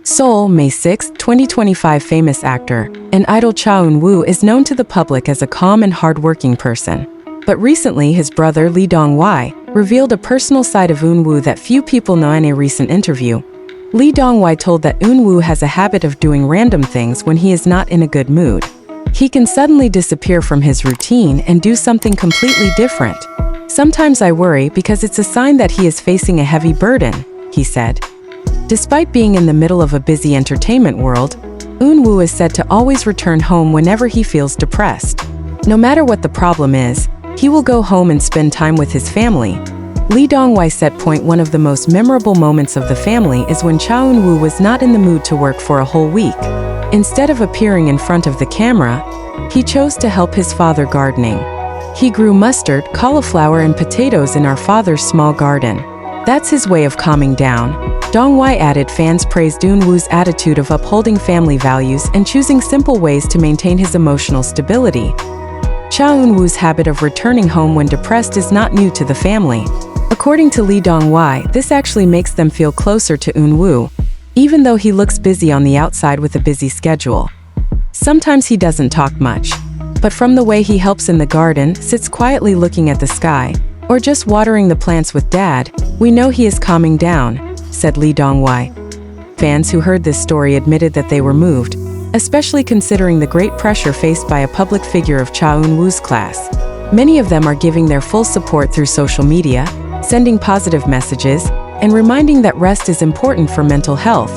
Seoul, May 6, 2025. Famous actor and idol Cha Eun-woo is known to the public as a calm and hardworking person. But recently, his brother Lee Dong-wai revealed a personal side of Eun-woo that few people know. In a recent interview, Lee Dong-wai told that Eun-woo has a habit of doing random things when he is not in a good mood. He can suddenly disappear from his routine and do something completely different. "Sometimes I worry because it's a sign that he is facing a heavy burden," he said. Despite being in the middle of a busy entertainment world, Eun-woo is said to always return home whenever he feels depressed. No matter what the problem is, he will go home and spend time with his family. Lee Dong-wai said one of the most memorable moments of the family is when Cha Eun-woo was not in the mood to work for a whole week. Instead of appearing in front of the camera, he chose to help his father gardening. "He grew mustard, cauliflower and potatoes in our father's small garden. That's his way of calming down." Dong-wai added fans praised Eun-woo's attitude of upholding family values and choosing simple ways to maintain his emotional stability. Cha Eun-woo's habit of returning home when depressed is not new to the family. According to Lee Dong-wai, this actually makes them feel closer to Eun-woo, even though he looks busy on the outside with a busy schedule. Sometimes he doesn't talk much, but from the way he helps in the garden, sits quietly looking at the sky, or just watering the plants with Dad, we know he is calming down, said Lee Dong-wai. Fans who heard this story admitted that they were moved, especially considering the great pressure faced by a public figure of Cha Eun-woo's class. Many of them are giving their full support through social media, sending positive messages, and reminding that rest is important for mental health.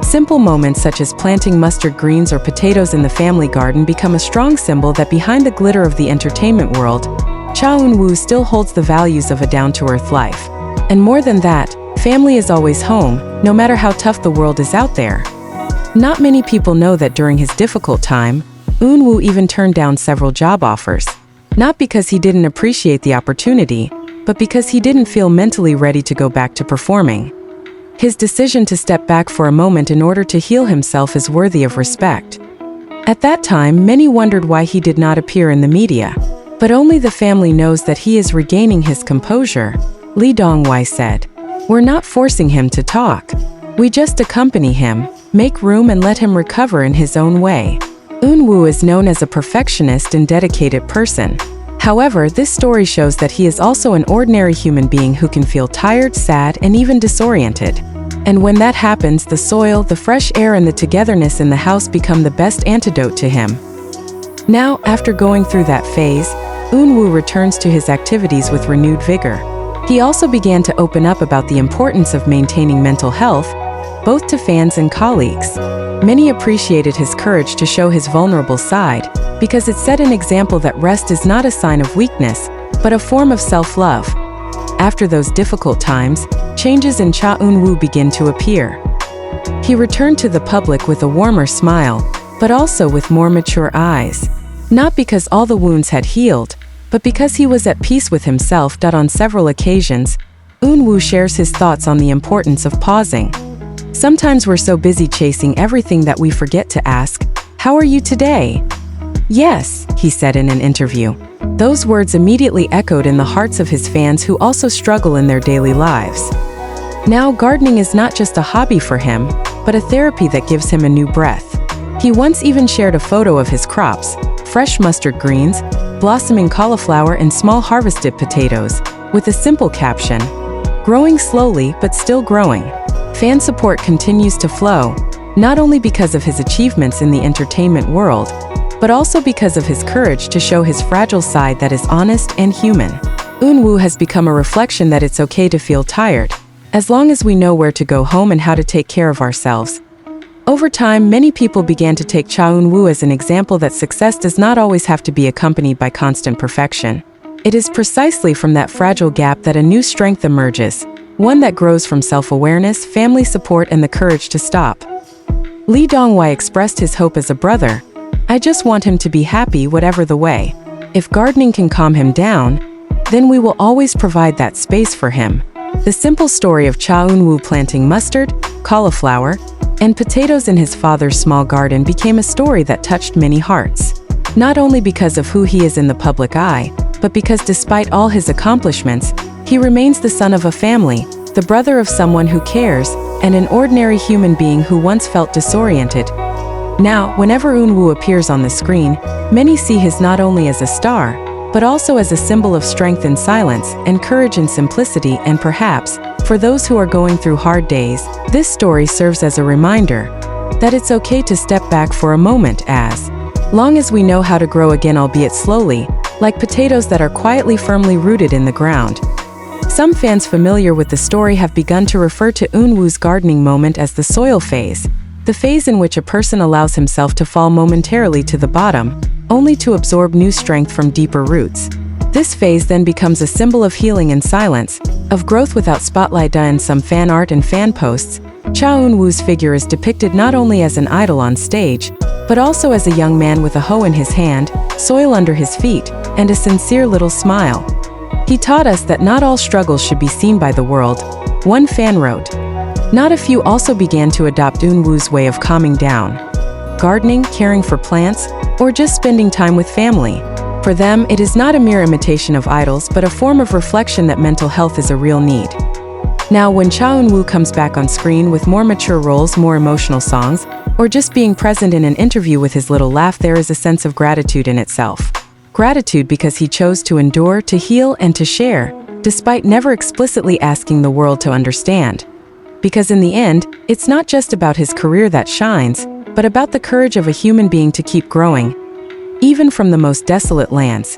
Simple moments such as planting mustard greens or potatoes in the family garden become a strong symbol that behind the glitter of the entertainment world, Cha Eun-woo still holds the values of a down-to-earth life. And more than that, family is always home, no matter how tough the world is out there. Not many people know that during his difficult time, Eun-woo even turned down several job offers. Not because he didn't appreciate the opportunity, but because he didn't feel mentally ready to go back to performing. His decision to step back for a moment in order to heal himself is worthy of respect. At that time, many wondered why he did not appear in the media. But only the family knows that he is regaining his composure, Lee Dong-wai said. "We're not forcing him to talk. We just accompany him, make room and let him recover in his own way." Eun-woo is known as a perfectionist and dedicated person. However, this story shows that he is also an ordinary human being who can feel tired, sad, and even disoriented. And when that happens, the soil, the fresh air, and the togetherness in the house become the best antidote to him. Now, after going through that phase, Eun-woo returns to his activities with renewed vigor. He also began to open up about the importance of maintaining mental health, both to fans and colleagues. Many appreciated his courage to show his vulnerable side, because it set an example that rest is not a sign of weakness, but a form of self-love. After those difficult times, changes in Cha Eun-woo begin to appear. He returned to the public with a warmer smile, but also with more mature eyes. Not because all the wounds had healed, but because he was at peace with himself. On several occasions, Eun-woo shares his thoughts on the importance of pausing. "Sometimes we're so busy chasing everything that we forget to ask, 'How are you today?'" "Yes," he said in an interview. Those words immediately echoed in the hearts of his fans who also struggle in their daily lives. Now, gardening is not just a hobby for him, but a therapy that gives him a new breath. He once even shared a photo of his crops, fresh mustard greens, blossoming cauliflower and small harvested potatoes, with a simple caption, "Growing slowly but still growing." Fan support continues to flow, not only because of his achievements in the entertainment world, but also because of his courage to show his fragile side that is honest and human. Eun-woo has become a reflection that it's okay to feel tired, as long as we know where to go home and how to take care of ourselves. Over time, many people began to take Cha Eun-woo as an example that success does not always have to be accompanied by constant perfection. It is precisely from that fragile gap that a new strength emerges, one that grows from self-awareness, family support, and the courage to stop. Lee Dong-wai expressed his hope as a brother. "I just want him to be happy whatever the way. If gardening can calm him down, then we will always provide that space for him." The simple story of Cha Eun-woo planting mustard, cauliflower, and potatoes in his father's small garden became a story that touched many hearts. Not only because of who he is in the public eye, but because despite all his accomplishments, he remains the son of a family, the brother of someone who cares, and an ordinary human being who once felt disoriented. Now, whenever Eun-woo appears on the screen, many see his not only as a star, but also as a symbol of strength in silence and courage in simplicity, and perhaps, for those who are going through hard days, this story serves as a reminder that it's okay to step back for a moment, as long as we know how to grow again, albeit slowly, like potatoes that are quietly firmly rooted in the ground. Some fans familiar with the story have begun to refer to Eun-woo's gardening moment as the soil phase, the phase in which a person allows himself to fall momentarily to the bottom, only to absorb new strength from deeper roots. This phase then becomes a symbol of healing in silence, of growth without spotlight. In some fan art and fan posts, Cha Eun-woo's figure is depicted not only as an idol on stage, but also as a young man with a hoe in his hand, soil under his feet, and a sincere little smile. He taught us that not all struggles should be seen by the world, one fan wrote. Not a few also began to adopt Eun-woo's way of calming down. Gardening, caring for plants, or just spending time with family. For them, it is not a mere imitation of idols, but a form of reflection that mental health is a real need. Now, when Cha Eun-woo comes back on screen with more mature roles, more emotional songs, or just being present in an interview with his little laugh, there is a sense of gratitude in itself. Gratitude because he chose to endure, to heal, and to share, despite never explicitly asking the world to understand. Because in the end, it's not just about his career that shines, but about the courage of a human being to keep growing, even from the most desolate lands.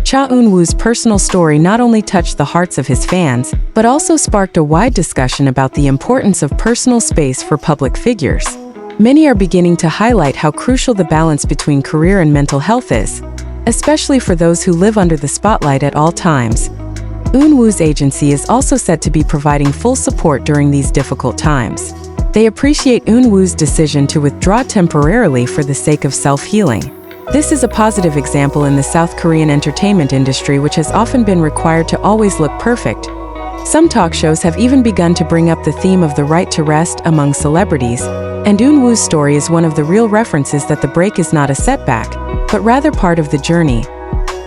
Cha Eun-woo's personal story not only touched the hearts of his fans, but also sparked a wide discussion about the importance of personal space for public figures. Many are beginning to highlight how crucial the balance between career and mental health is, especially for those who live under the spotlight at all times. Eun-woo's agency is also said to be providing full support during these difficult times. They appreciate Eun-woo's decision to withdraw temporarily for the sake of self-healing. This is a positive example in the South Korean entertainment industry, which has often been required to always look perfect. Some talk shows have even begun to bring up the theme of the right to rest among celebrities, and Eun-woo's story is one of the real references that the break is not a setback, but rather part of the journey.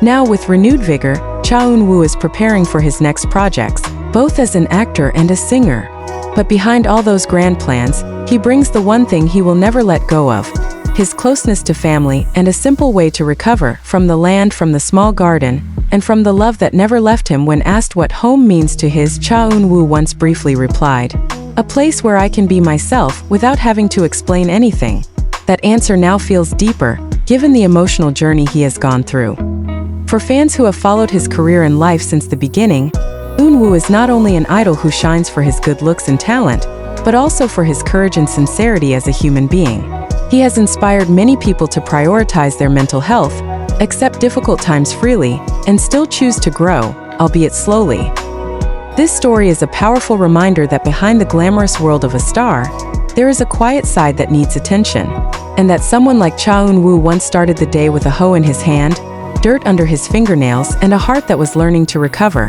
Now, with renewed vigor, Cha Eun-woo is preparing for his next projects, both as an actor and a singer. But behind all those grand plans, he brings the one thing he will never let go of: his closeness to family and a simple way to recover from the land, from the small garden, and from the love that never left him. When asked what home means to his, Cha Eun-woo once briefly replied, "A place where I can be myself without having to explain anything." That answer now feels deeper, given the emotional journey he has gone through. For fans who have followed his career and life since the beginning, Eun-woo is not only an idol who shines for his good looks and talent, but also for his courage and sincerity as a human being. He has inspired many people to prioritize their mental health, accept difficult times freely, and still choose to grow, albeit slowly. This story is a powerful reminder that behind the glamorous world of a star, there is a quiet side that needs attention, and that someone like Cha Eun-woo once started the day with a hoe in his hand, dirt under his fingernails, and a heart that was learning to recover.